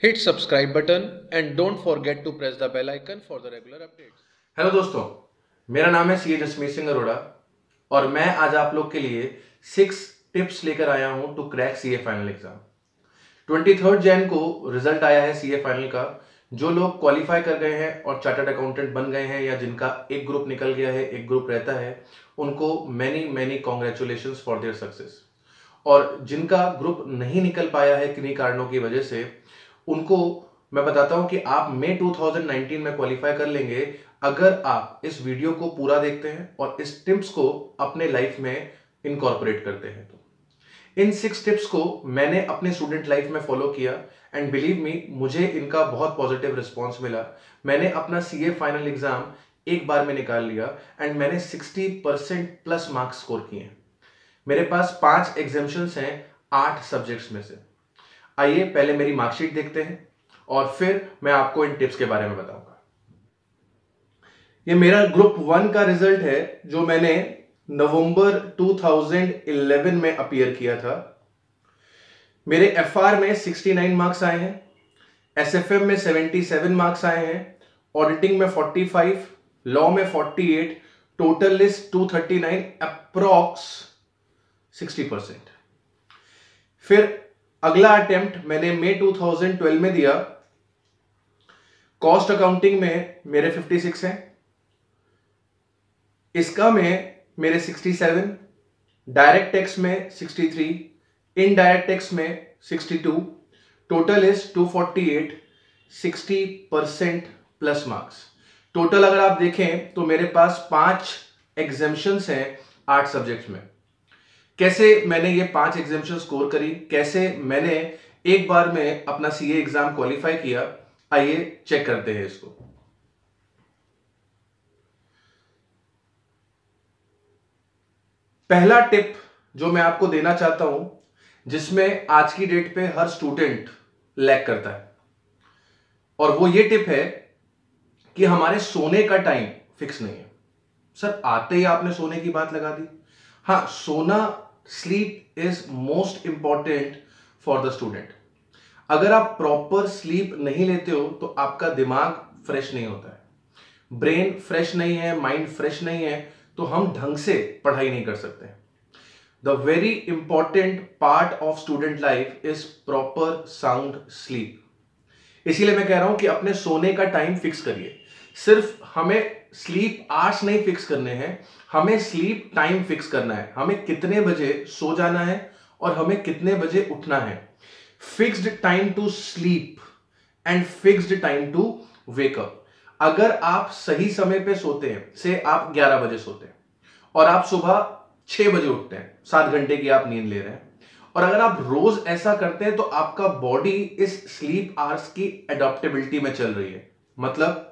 Hit subscribe button and don't forget to press the bell icon for the regular updates. Hello दोस्तों, मेरा नाम है CA Jasmeet Singh Arora और मैं आज आप लोग के लिए 6 टिप्स लेकर आया हूं to crack CA final exam. 23 Jan को रिजल्ट आया है सीए फाइनल का। जो लोग क्वालिफाई कर गए हैं और चार्टर्ड अकाउंटेंट बन गए हैं या जिनका एक ग्रुप निकल गया है, एक ग्रुप रहता है, उनको many many congratulations for their success. और जिनका ग्रुप नहीं निकल पाया है किन्हीं कारणों की वजह से, उनको मैं बताता हूं कि आप मई 2019 में क्वालिफाई कर लेंगे अगर आप इस वीडियो को पूरा देखते हैं और इस टिप्स को अपने लाइफ में इनकॉर्पोरेट करते हैं। तो इन 6 टिप्स को मैंने अपने स्टूडेंट लाइफ में फॉलो किया एंड बिलीव मी, मुझे इनका बहुत पॉजिटिव रिस्पॉन्स मिला। मैंने अपना सीए फाइनल एग्जाम एक बार में निकाल लिया एंड मैंने 60% प्लस मार्क्स स्कोर किए। मेरे पास 5 एग्जाम्शंस हैं 8 सब्जेक्ट्स में से। आइए पहले मेरी मार्कशीट देखते हैं और फिर मैं आपको इन टिप्स के बारे में बताऊंगा। ये मेरा ग्रुप 1 का रिजल्ट है जो मैंने नवंबर 2011 में अपीयर किया था। मेरे एफआर में 69 मार्क्स आए हैं, एसएफएम में 77 मार्क्स आए हैं, ऑडिटिंग में 45, लॉ में 48, टोटल लिस्ट 239, अप्रॉक्स 60%। फिर अगला अटेम्प्ट मैंने मई 2012 में दिया। कॉस्ट अकाउंटिंग में मेरे 56 हैं, इसका में मेरे 67, डायरेक्ट टैक्स में 63, इनडायरेक्ट टैक्स में 62, total is 248, 60% plus marks. Total अगर आप देखें तो मेरे पास 5 एग्जाम्शंस हैं 8 सब्जेक्ट्स में। कैसे मैंने ये 5 एग्जाम्शन स्कोर करी, कैसे मैंने एक बार में अपना सीए एग्जाम क्वालिफाई किया, आइए चेक करते हैं इसको। पहला टिप जो मैं आपको देना चाहता हूं, जिसमें आज की डेट पे हर स्टूडेंट लैग करता है, और वो ये टिप है कि हमारे सोने का टाइम फिक्स नहीं है। सर आते ही आपने सोने की बात लगा दी। हाँ, सोना, sleep is most important for the student. अगर आप प्रॉपर स्लीप नहीं लेते हो तो आपका दिमाग फ्रेश नहीं होता है, ब्रेन फ्रेश नहीं है, माइंड फ्रेश नहीं है, तो हम ढंग से पढ़ाई नहीं कर सकते। The very important part of student life is proper sound sleep. इसीलिए मैं कह रहा हूं कि अपने सोने का टाइम फिक्स करिए। सिर्फ हमें स्लीप आवर्स नहीं फिक्स करने हैं, हमें स्लीप टाइम फिक्स करना है। हमें कितने बजे सो जाना है और हमें कितने बजे उठना है। Fixed time to sleep and fixed time to wake up. अगर आप सही समय पे सोते हैं, से आप 11 बजे सोते हैं और आप सुबह 6 बजे उठते हैं, 7 घंटे की आप नींद ले रहे हैं, और अगर आप रोज ऐसा करते हैं तो आपका बॉडी इस स्लीप आवर्स की एडॉप्टेबिलिटी में चल रही है। मतलब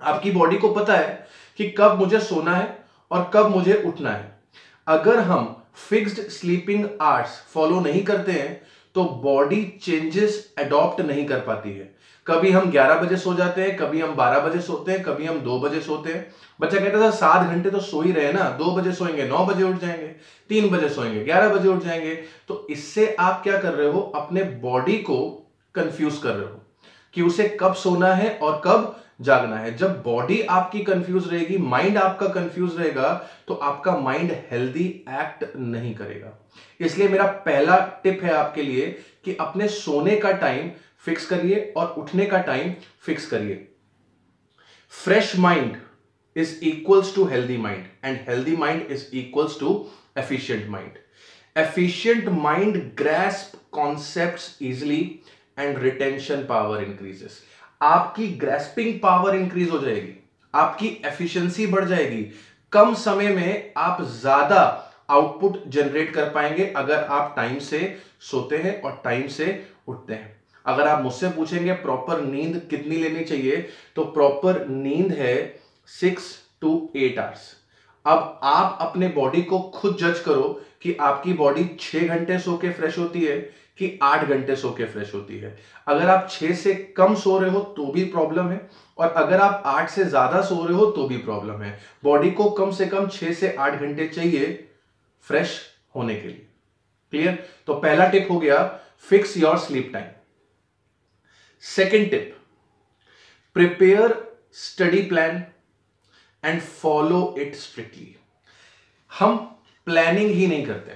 आपकी बॉडी को पता है कि कब मुझे सोना है और कब मुझे उठना है। अगर हम फिक्स्ड स्लीपिंग आवर्स फॉलो नहीं करते हैं तो बॉडी चेंजेस अडॉप्ट नहीं कर पाती है। कभी हम 11 बजे सो जाते हैं, कभी हम 12 बजे सोते हैं, कभी हम 2 बजे सोते हैं। बच्चा कहता था 7 घंटे तो सो ही रहे ना, 2 बजे सोएंगे 9 बजे उठ जाएंगे, 3 बजे सोएंगे 11 बजे उठ जाएंगे। तो इससे आप क्या कर रहे हो, अपने बॉडी को कंफ्यूज कर रहे हो कि उसे कब सोना है और कब जागना है। जब बॉडी आपकी कंफ्यूज रहेगी, माइंड आपका कंफ्यूज रहेगा, तो आपका माइंड हेल्दी एक्ट नहीं करेगा। इसलिए मेरा पहला टिप है आपके लिए कि अपने सोने का टाइम फिक्स करिए और उठने का टाइम फिक्स करिए। Fresh mind is equals to healthy mind and healthy mind is equals to efficient mind. Efficient mind grasp concepts easily and retention power increases. आपकी ग्रैस्पिंग पावर इंक्रीज हो जाएगी, आपकी efficiency बढ़ जाएगी, कम समय में आप ज्यादा आउटपुट जनरेट कर पाएंगे अगर आप टाइम से सोते हैं और टाइम से उठते हैं। अगर आप मुझसे पूछेंगे प्रॉपर नींद कितनी लेनी चाहिए, तो प्रॉपर नींद है 6 to 8 आवर्स। अब आप अपने बॉडी को खुद जज करो कि आपकी बॉडी 6 घंटे सो के फ्रेश होती है कि 8 घंटे सो के फ्रेश होती है। अगर आप 6 से कम सो रहे हो तो भी प्रॉब्लम है, और अगर आप 8 से ज्यादा सो रहे हो तो भी प्रॉब्लम है। बॉडी को कम से कम 6 से 8 घंटे चाहिए फ्रेश होने के लिए। क्लियर? तो पहला टिप हो गया, fix your sleep time. Second tip, prepare study plan and follow it strictly. हम प्लानिंग ही नहीं करते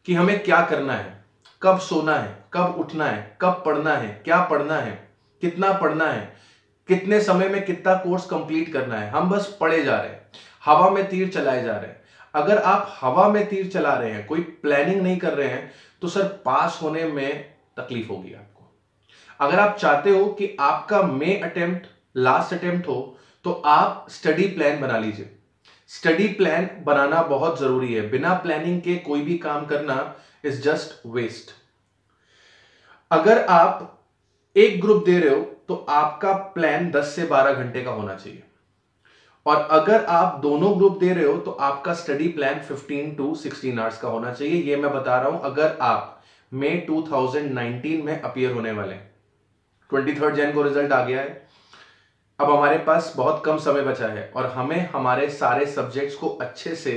कि हमें क्या करना है, कब सोना है, कब उठना है, कब पढ़ना है, क्या पढ़ना है, कितना पढ़ना है, कितने समय में कितना कोर्स कंप्लीट करना है। हम बस पढ़े जा रहे हैं, हवा में तीर चलाए जा रहे हैं। अगर आप हवा में तीर चला रहे हैं, कोई प्लानिंग नहीं कर रहे हैं, तो सर पास होने में तकलीफ होगी आपको। अगर आप चाहते हो कि आपका मे अटेम्प्ट लास्ट अटेम्प्ट हो, तो आप स्टडी प्लान बना लीजिए। स्टडी प्लान बनाना बहुत जरूरी है। बिना प्लानिंग के कोई भी काम करना इज जस्ट वेस्ट। अगर आप एक ग्रुप दे रहे हो तो आपका प्लान 10 से 12 घंटे का होना चाहिए, और अगर आप दोनों ग्रुप दे रहे हो तो आपका स्टडी प्लान 15 to 16 आवर्स का होना चाहिए। ये मैं बता रहा हूं अगर आप मई 2019 में अपीयर होने वाले हैं। 23 जन को रिजल्ट आ गया है। अब हमारे पास बहुत कम समय बचा है और हमें हमारे सारे सब्जेक्ट्स को अच्छे से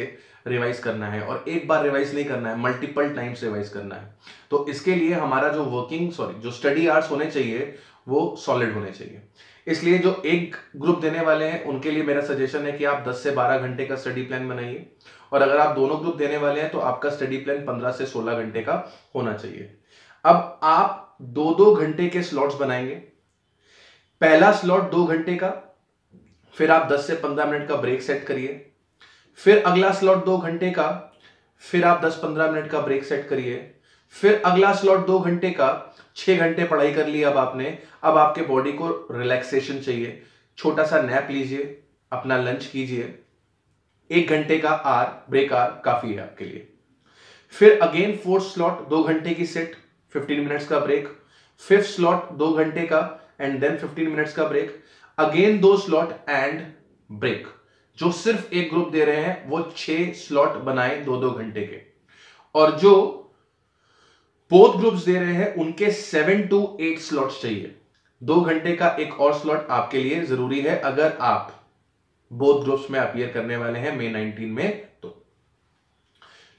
रिवाइज करना है, और एक बार रिवाइज नहीं करना है, मल्टीपल टाइम्स रिवाइज करना है। तो इसके लिए हमारा जो स्टडी आवर्स होने चाहिए वो सॉलिड होने चाहिए। इसलिए जो एक ग्रुप देने वाले हैं उनके लिए मेरा सजेशन है कि आप 10 से 12 घंटे का स्टडी प्लान बनाइए, और अगर आप दोनों ग्रुप देने वाले हैं तो आपका स्टडी प्लान 15 से 16 घंटे का होना चाहिए। अब आप 2-2 घंटे के स्लॉट्स बनाएंगे। पहला स्लॉट 2 घंटे का, फिर आप 10 से 15 मिनट का ब्रेक सेट करिए। फिर अगला स्लॉट 2 घंटे का, फिर आप 10-15 मिनट का ब्रेक सेट करिए। फिर अगला स्लॉट 2 घंटे का, 6 घंटे पढ़ाई कर ली अब आपने। अब आपके बॉडी को रिलैक्सेशन चाहिए, छोटा सा नैप लीजिए, अपना लंच कीजिए। 1 घंटे का ब्रेक काफी है आपके लिए। फिर अगेन फोर्थ स्लॉट 2 घंटे की सेट, 15 मिनट्स का ब्रेक। फिफ्थ स्लॉट 2 घंटे का एंड देन 15 मिनट्स का break. Again 2 slot and break. जो सिर्फ एक ग्रुप दे रहे हैं वो 6 स्लॉट बनाए 2-2 घंटे के, और जो बोथ ग्रुप्स दे रहे हैं उनके 7 to 8 स्लॉट्स चाहिए। 2 घंटे का एक और स्लॉट आपके लिए जरूरी है अगर आप बोथ ग्रुप्स में अपीयर करने वाले हैं मई 19 में। तो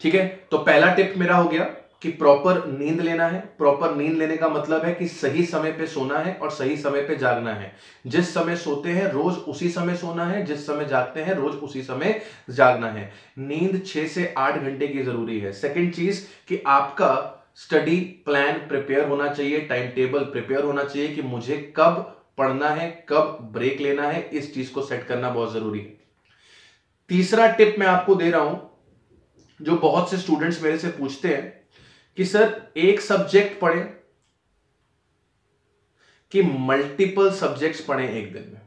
ठीक है, तो पहला टिप मेरा हो गया कि प्रॉपर नींद लेना है। प्रॉपर नींद लेने का मतलब है कि सही समय पे सोना है और सही समय पे जागना है। जिस समय सोते हैं रोज उसी समय सोना है, जिस समय जागते हैं रोज उसी समय जागना है। नींद 6 से 8 घंटे की जरूरी है। सेकंड चीज कि आपका स्टडी प्लान प्रिपेयर होना चाहिए, टाइम टेबल प्रिपेयर होना चाहिए कि मुझे कब पढ़ना है, कब ब्रेक लेना है। इस चीज को सेट करना बहुत जरूरी है। तीसरा टिप मैं आपको दे रहा हूं, जो बहुत से स्टूडेंट्स मेरे से पूछते हैं कि सर एक सब्जेक्ट पढ़े कि मल्टीपल सब्जेक्ट्स पढ़े एक दिन में।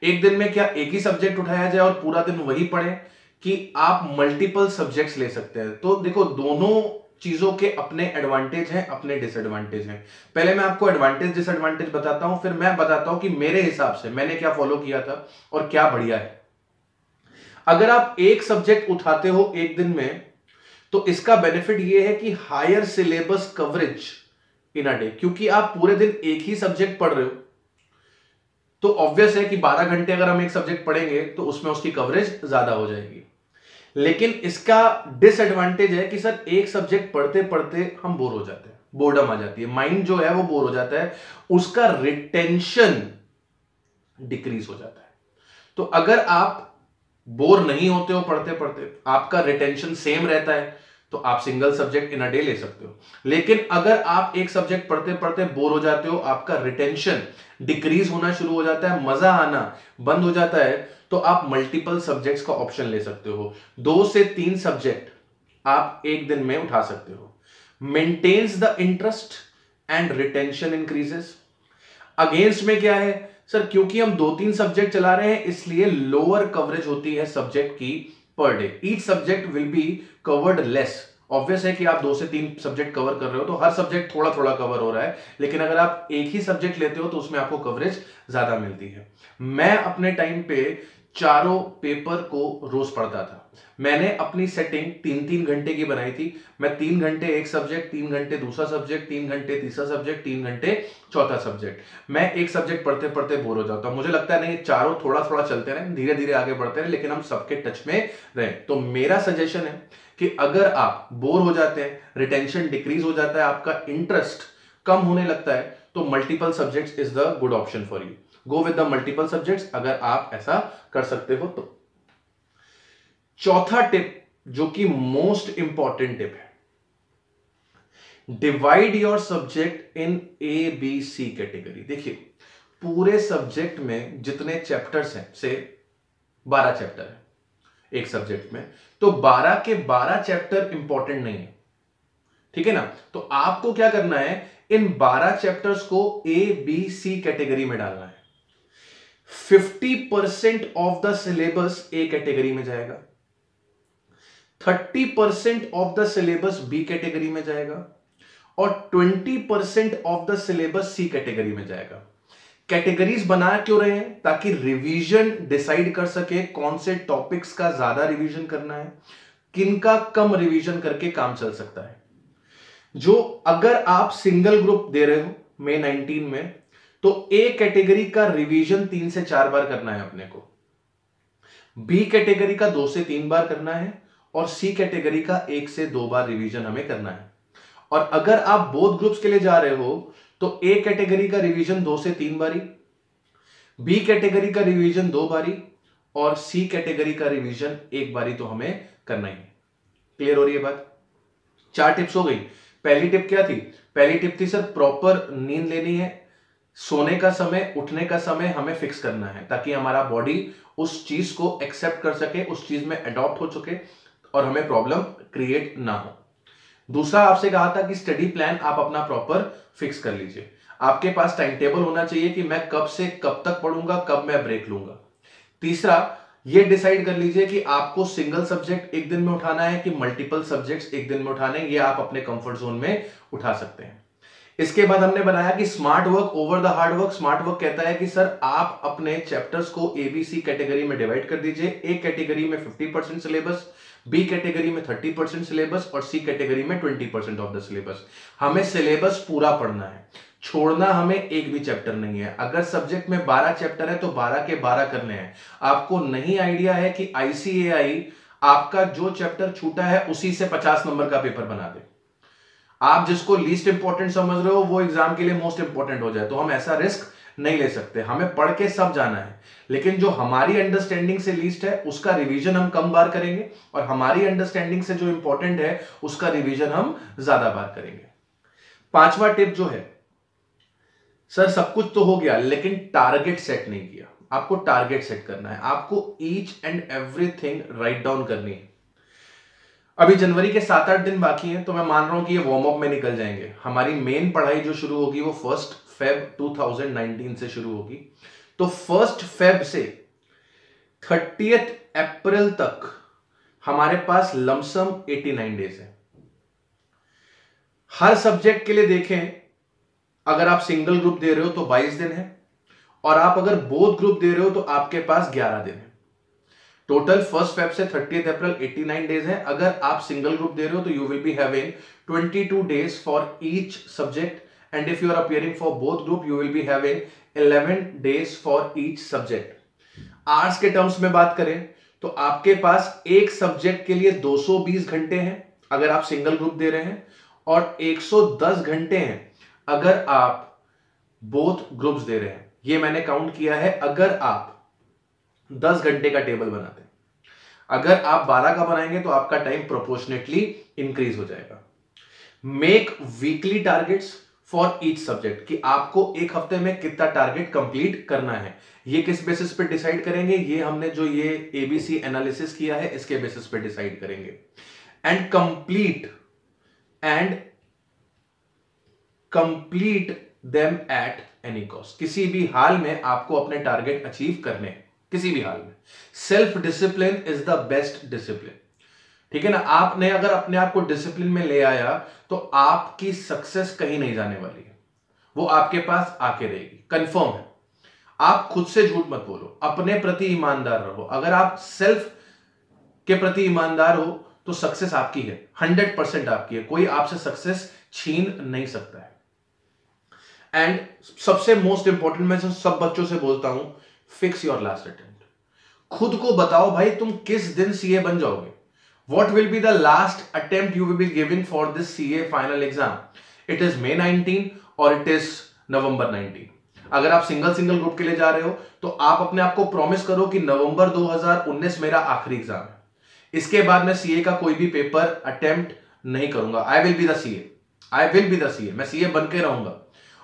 एक दिन में क्या एक ही सब्जेक्ट उठाया जाए और पूरा दिन वही पढ़े, कि आप मल्टीपल सब्जेक्ट्स ले सकते हैं। तो देखो, दोनों चीजों के अपने एडवांटेज हैं, अपने डिसएडवांटेज हैं। पहले मैं आपको एडवांटेज डिसएडवांटेज बताता हूं, फिर मैं बताता हूं कि मेरे हिसाब से मैंने क्या फॉलो किया था और क्या बढ़िया है। अगर आप एक सब्जेक्ट उठाते हो एक दिन में, तो इसका बेनिफिट यह है कि higher syllabus coverage in a day, क्योंकि आप पूरे दिन एक ही सब्जेक्ट पढ़ रहे हो, तो ऑब्वियस है कि 12 घंटे अगर हम एक सब्जेक्ट पढ़ेंगे तो उसमें उसकी कवरेज ज्यादा हो जाएगी। लेकिन इसका डिसएडवांटेज है कि सर एक सब्जेक्ट पढ़ते पढ़ते हम बोर हो जाते हैं, बोर्डम आ जाती है, माइंड जो है वो बोर हो जाता है, उसका रिटेंशन डिक्रीज हो जाता है। तो अगर आप बोर नहीं होते हो पढ़ते पढ़ते, आपका रिटेंशन सेम रहता है, तो आप single subject in a day ले सकते हो। लेकिन अगर आप एक सब्जेक्ट पढ़ते पढ़ते बोर हो जाते हो, आपका रिटेंशन डिक्रीज होना शुरू हो जाता है, मजा आना बंद हो जाता है, तो आप मल्टीपल सब्जेक्ट्स का ऑप्शन ले सकते हो। 2 से 3 सब्जेक्ट आप एक दिन में उठा सकते हो। Maintains the interest and retention increases. Against में क्या है सर, क्योंकि हम 2-3 सब्जेक्ट चला रहे हैं इसलिए लोअर कवरेज होती है सब्जेक्ट की per day. Each subject will be covered less. Obvious है कि आप 2 से 3 सब्जेक्ट कवर कर रहे हो तो हर सब्जेक्ट थोड़ा थोड़ा कवर हो रहा है, लेकिन अगर आप एक ही सब्जेक्ट लेते हो तो उसमें आपको कवरेज ज्यादा मिलती है। मैं अपने टाइम पे चारों पेपर को रोज पढ़ता था। मैंने अपनी सेटिंग 3-3 घंटे की बनाई थी। मैं 3 घंटे एक सब्जेक्ट, 3 घंटे दूसरा सब्जेक्ट, 3 घंटे तीसरा सब्जेक्ट, 3 घंटे चौथा सब्जेक्ट। मैं एक सब्जेक्ट पढ़ते पढ़ते बोर हो जाता हूं। मुझे लगता है नहीं, चारों थोड़ा थोड़ा चलते रहे, धीरे धीरे आगे बढ़ते रहे, लेकिन हम सबके टच में रहे। तो मेरा सजेशन है कि अगर आप बोर हो जाते हैं, रिटेंशन डिक्रीज हो जाता है, आपका इंटरेस्ट कम होने लगता है, तो multiple subjects is the good option for you. Go with the multiple subjects अगर आप ऐसा कर सकते हो तो. चौथा टिप जो कि मोस्ट इंपॉर्टेंट टिप है, divide your subject in A B C category. देखिए पूरे सब्जेक्ट में जितने चैप्टर्स हैं, से 12 चैप्टर है एक सब्जेक्ट में, तो 12 के 12 चैप्टर इंपॉर्टेंट नहीं है, ठीक है ना. तो आपको क्या करना है, इन 12 चैप्टर्स को ए बी सी कैटेगरी में डालना है. 50% of the syllabus A category में जाएगा, 30% of the syllabus B category में जाएगा और 20% of the syllabus C category में जाएगा. कैटेगरीज बना क्यों रहे हैं, ताकि रिवीजन डिसाइड कर सके कौन से टॉपिक्स का ज्यादा रिवीजन करना है, किन का कम रिवीजन करके काम चल सकता है. जो अगर आप सिंगल ग्रुप दे रहे हो मई 19 में, तो ए कैटेगरी का रिवीजन 3 से 4 बार करना है अपने को, बी कैटेगरी का 2 से 3 बार करना है और सी कैटेगरी का 1 से 2 बार रिवीजन हमें करना है. और अगर आप बोथ ग्रुप्स के लिए जा रहे हो तो ए कैटेगरी का रिवीजन 2 से 3 बारी, बी कैटेगरी का रिवीजन 2 बारी और सी कैटेगरी का रिवीजन 1 बारी तो हमें करना ही है. क्लियर हो रही है बात. 4 टिप्स हो गई. पहली टिप क्या थी, पहली टिप थी सर प्रॉपर नींद लेनी है, सोने का समय उठने का समय हमें फिक्स करना है ताकि हमारा बॉडी उस चीज को एक्सेप्ट कर सके, उस चीज में अडॉप्ट हो चुके और हमें प्रॉब्लम क्रिएट ना हो. दूसरा आपसे कहा था कि स्टडी प्लान आप अपना प्रॉपर फिक्स कर लीजिए. आपके पास टाइम टेबल होना चाहिए कि मैं कब से कब तक पढ़ूंगा, कब मैं ब्रेक लूंगा. तीसरा ये डिसाइड कर लीजिए कि आपको सिंगल सब्जेक्ट एक दिन में उठाना है कि मल्टीपल सब्जेक्ट्स एक दिन में उठाने हैं. ये आप अपने कंफर्ट जोन में उठा सकते हैं. इसके बाद हमने बनाया कि smart work over the hard work. Smart work कहता है कि सर आप अपने चैप्टर्स को एबीसी कैटेगरी में डिवाइड कर दीजिए. ए कैटेगरी में 50% सिलेबस, बी कैटेगरी में 30% सिलेबस और सी कैटेगरी में 20% ऑफ द सिलेबस. हमें सिलेबस पूरा पढ़ना है, छोड़ना हमें एक भी चैप्टर नहीं है. अगर सब्जेक्ट में 12 चैप्टर है तो 12 के 12 करने हैं. आपको नहीं आइडिया है कि आईसीएआई आपका जो चैप्टर छूटा है उसी से 50 नंबर का पेपर बना दे. आप जिसको लीस्ट इंपॉर्टेंट समझ रहे हो वो एग्जाम के लिए मोस्ट इंपॉर्टेंट हो जाए, तो हम ऐसा रिस्क नहीं ले सकते. हमें पढ़ के सब जाना है, लेकिन जो हमारी अंडरस्टैंडिंग से लीस्ट है उसका रिवीजन हम कम बार करेंगे और हमारी अंडरस्टैंडिंग से जो इंपॉर्टेंट है उसका रिवीजन हम ज्यादा बार करेंगे. 5वां टिप जो है, सर सब कुछ तो हो गया लेकिन टारगेट सेट नहीं किया. आपको टारगेट सेट करना है, आपको each and everything write down करनी है. अभी जनवरी के 7-8 दिन बाकी हैं, तो मैं मान रहा हूं कि ये वार्म अप में निकल जाएंगे. हमारी मेन पढ़ाई जो शुरू होगी वो 1 फेब 2019 से शुरू होगी. तो 1 फेब से 30 अप्रैल तक हमारे पास लमसम 89 डेज है. हर सब्जेक्ट के लिए देखें, अगर आप सिंगल ग्रुप दे रहे हो तो 22 दिन है और आप अगर बोथ ग्रुप दे रहे हो तो आपके पास 11 दिन है. टोटल 1 फेब से 30 अप्रैल 89 डेज है. अगर आप सिंगल ग्रुप दे रहे हो तो you will be having 22 days for each subject and if you are appearing for both group you will be having 11 days for each subject. Arts के टर्म्स में बात करें तो आपके पास एक सब्जेक्ट के लिए 220 घंटे हैं अगर आप सिंगल ग्रुप दे रहे हैं और 110 घंटे हैं अगर आप बोथ ग्रुप्स दे रहे हैं. ये मैंने काउंट किया है. अगर आप 10 घंटे का टेबल बनाते हैं, अगर आप 12 का बनाएंगे तो आपका टाइम प्रोपोर्शनेटली इंक्रीज हो जाएगा. Make weekly targets for each subject कि आपको एक हफ्ते में कितना टारगेट कंप्लीट करना है. ये किस बेसिस पे डिसाइड करेंगे, ये हमने जो ये एबीसी एनालिसिस किया है इसके बेसिस पे डिसाइड करेंगे. And complete them at any cost. किसी भी हाल में आपको अपने टारगेट अचीव करने हैं, किसी भी हाल में. Self discipline is the best discipline. ठीक है ना. आपने अगर अपने आप को डिसिप्लिन में ले आया तो आपकी सक्सेस कहीं नहीं जाने वाली है, वो आपके पास आके रहेगी, कंफर्म है. आप खुद से झूठ मत बोलो, अपने प्रति ईमानदार रहो. अगर आप सेल्फ के प्रति ईमानदार हो तो सक्सेस आपकी है, 100% आपकी है. कोई आपसे सक्सेस छीन नहीं सकता है. एंड सबसे मोस्ट इंपॉर्टेंट मैं सब बच्चों से बोलता हूं, फिक्स योर लास्ट अटेम्प्ट. खुद को बताओ भाई तुम किस दिन सीए बन जाओगे. What will be the last attempt you will be giving for this CA final exam? It is May 19 or it is नवंबर 19। अगर आप सिंगल ग्रुप के लिए जा रहे हो तो आप अपने आप को प्रॉमिस करो कि नवंबर 2019 मेरा आखिरी एग्जाम है, इसके बाद मैं सीए का कोई भी पेपर अटेम्प्ट नहीं करूंगा। I will be the CA, मैं सीए बन के रहूंगा।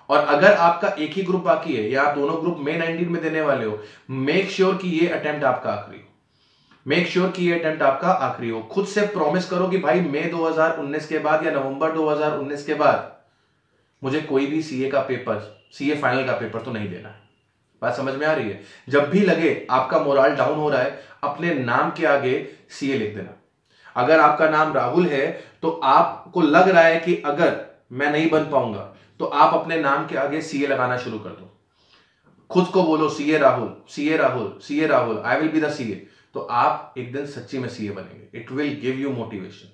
और अगर आपका एक ही ग्रुप बाकी है या आप दोनों ग्रुप मई 19 में देने वाले हो, मेक श्योर कि ये अटेम्प्ट आपका आखिरी हो। खुद से प्रॉमिस करो कि भाई मई 2019 के बाद या नवंबर 2019 के बाद मुझे कोई भी सीए फाइनल का पेपर तो नहीं देना है। बात समझ में आ रही है? जब भी लगे आपका मोरल डाउन हो रहा है, अपने नाम के आगे सीए लिख देना। अगर आपका नाम राहुल है तो आपको लग रहा है कि अगर मैं नहीं बन पाऊंगा, तो आप अपने नाम के आगे सीए लगाना शुरू कर दो। खुद को बोलो CA Rahul, I will be the CA. तो आप एक दिन सच्ची में सीए बनेंगे। It will give you motivation.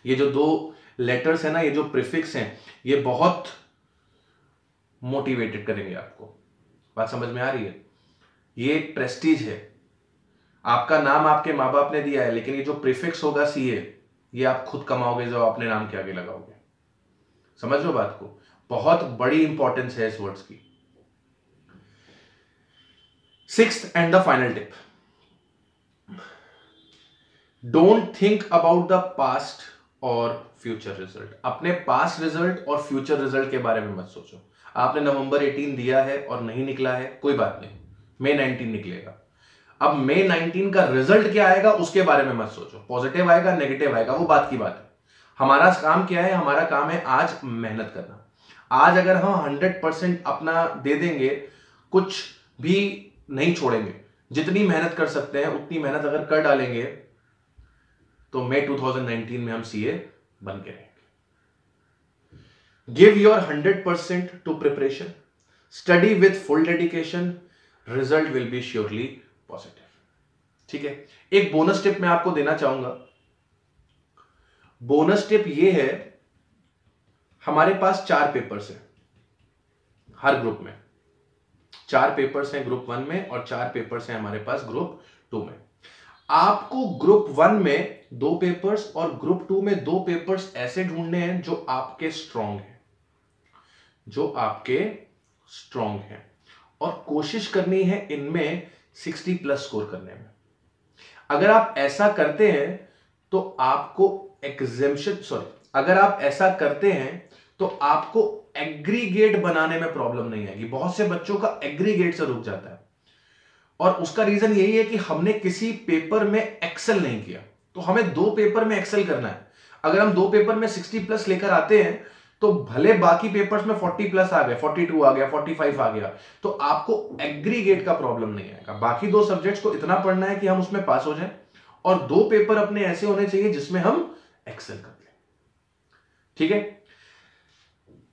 ये जो 2 लेटर्स है ना, ये जो प्रीफिक्स हैं, ये बहुत मोटिवेटेड करेंगे आपको। बात समझ में आ रही है? ये एक प्रेस्टीज है। आपका नाम आपके माँ बाप ने दिया है, लेकिन ये जो प्रीफिक्स होगा सीए, ये आप खुद कमाओगे जब अपने नाम के आगे लगाओगे। समझ लो बात को? बहुत बड़ी इंपॉर्टेंस है इस वर्ड्स की। 6th and the final tip, don't think about the past और फ्यूचर रिजल्ट। अपने पास्ट रिजल्ट और फ्यूचर रिजल्ट के बारे में मत सोचो। आपने नवंबर 18 दिया है और नहीं निकला है, कोई बात नहीं, मई 19 निकलेगा। अब मई 19 का रिजल्ट क्या आएगा उसके बारे में मत सोचो। पॉजिटिव आएगा, नेगेटिव आएगा, वो बात की बात है। हमारा काम क्या है? हमारा काम है आज मेहनत करना। आज अगर हम 100% अपना दे देंगे, कुछ भी नहीं छोड़ेंगे, जितनी मेहनत कर सकते हैं उतनी मेहनत अगर कर डालेंगे, तो मई 2019 में हम सीए बन के रहेंगे। Give your 100% to preparation, study with full dedication, result will be surely positive. ठीक है? एक बोनस टिप मैं आपको देना चाहूंगा। बोनस टिप ये है, हमारे पास 4 पेपर्स हैं हर ग्रुप में। 4 पेपर्स हैं ग्रुप 1 में और 4 पेपर्स हैं हमारे पास ग्रुप 2 में। आपको ग्रुप 1 में 2 पेपर्स और ग्रुप 2 में 2 पेपर्स ऐसे ढूंढने हैं जो आपके स्ट्रॉन्ग हैं, और कोशिश करनी है इनमें 60+ स्कोर करने में। अगर आप ऐसा करते हैं तो आपको अगर आप ऐसा करते हैं तो आपको एग्रीगेट बनाने में प्रॉब्लम नहीं आएगी। बहुत से बच्चों का एग्रीगेट से रुक जाता है, और उसका रीजन यही है कि हमने किसी पेपर में एक्सेल नहीं किया। तो हमें 2 पेपर में एक्सेल करना है। अगर हम 2 पेपर में 60+ लेकर आते हैं, तो भले बाकी पेपर्स में 40+ आ गए, 42 आ गया, 45 आ गया, तो आपको एग्रीगेट का प्रॉब्लम नहीं आएगा। बाकी 2 सब्जेक्ट्स को इतना पढ़ना है कि हम उसमें पास हो जाएं, और 2 पेपर अपने ऐसे होने चाहिए जिसमें हम एक्सेल कर लें। ठीक है?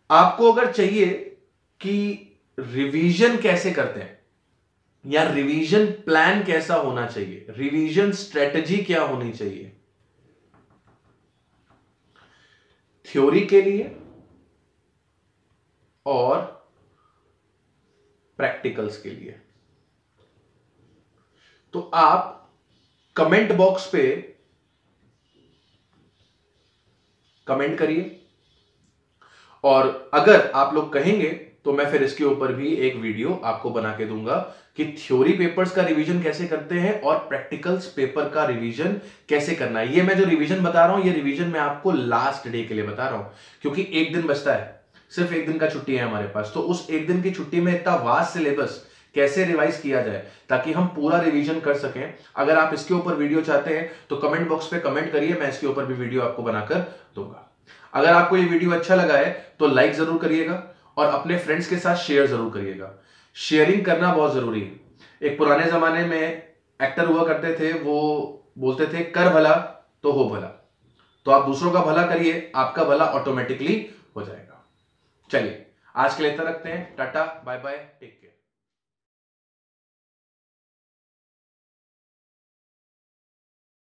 आपको अगर चाहिए कि रिवीजन कैसे करते हैं या रिवीजन प्लान कैसा होना चाहिए, रिवीजन स्ट्रेटजी क्या होनी चाहिए थ्योरी के लिए और प्रैक्टिकल्स के लिए, तो आप कमेंट बॉक्स पे कमेंट करिए, और अगर आप लोग कहेंगे तो मैं फिर इसके ऊपर भी एक वीडियो आपको बना के दूंगा कि थ्योरी पेपर्स का रिवीजन कैसे करते हैं और प्रैक्टिकल्स पेपर का रिवीजन कैसे करना है। ये मैं जो रिवीजन बता रहा हूं, ये रिवीजन मैं आपको लास्ट डे के लिए बता रहा हूं, क्योंकि 1 दिन बचता है, सिर्फ 1 दिन का छुट्टी है हमारे पास। तो उस 1 दिन की छुट्टी में इतना वास्ट सिलेबस कैसे रिवाइज किया जाए ताकि हम पूरा रिवीजन कर सकें। अगर आप इसके ऊपर वीडियो चाहते हैं तो कमेंट बॉक्स पे कमेंट करिए, मैं इसके ऊपर भी वीडियो आपको बनाकर दूंगा। अगर आपको ये वीडियो अच्छा लगा है तो लाइक जरूर करिएगा और अपने फ्रेंड्स के साथ शेयर जरूर करिएगा। शेयरिंग करना बहुत जरूरी है। एक पुराने जमाने में एक्टर हुआ करते थे, वो बोलते थे कर भला तो हो भला। तो आप दूसरों का भला करिए, आपका भला ऑटोमेटिकली हो जाएगा। चलिए आज के लिए इतना रखते हैं। Tata, bye bye, take care.